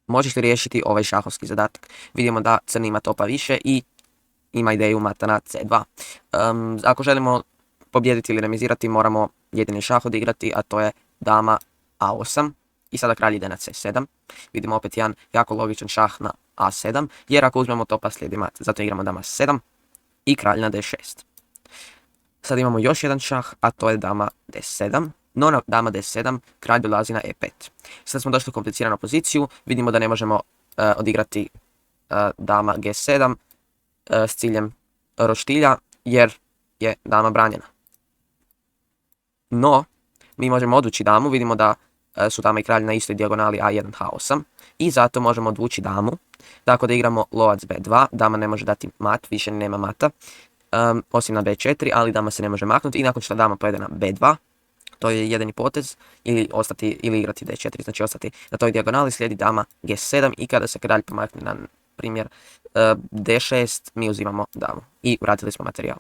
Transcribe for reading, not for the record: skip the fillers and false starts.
možeš li riješiti ovaj šahovski zadatak? Vidimo da crni ima topa više i ima ideju mata na c2. Ako želimo pobijediti ili remizirati, moramo jedini šah odigrati, a to je dama a8. I sada kralj ide na c7. Vidimo opet jedan jako logičan šah na a7, jer ako uzmemo topa slijedi mat. Zato igramo dama 7 i kralj na d6. Sad imamo još jedan šah, a to je dama d7. No na dama d7 kralj dolazi na e5. Sad smo došli u kompliciranu poziciju, vidimo da ne možemo odigrati dama g7 s ciljem roštilja, jer je dama branjena. No, mi možemo odvući damu, vidimo da su dama i kralj na istoj dijagonali a1, h8 i zato možemo odvući damu, tako da igramo lovac b2, dama ne može dati mat, više nema mata, osim na b4, ali dama se ne može maknuti i nakon što dama pojede na b2, to je jedini potez, ili igrati d4, znači ostati na toj dijagonali, slijedi dama g7 i kada se kralj pomakne na primjer d6, mi uzimamo damu i vratili smo materijal.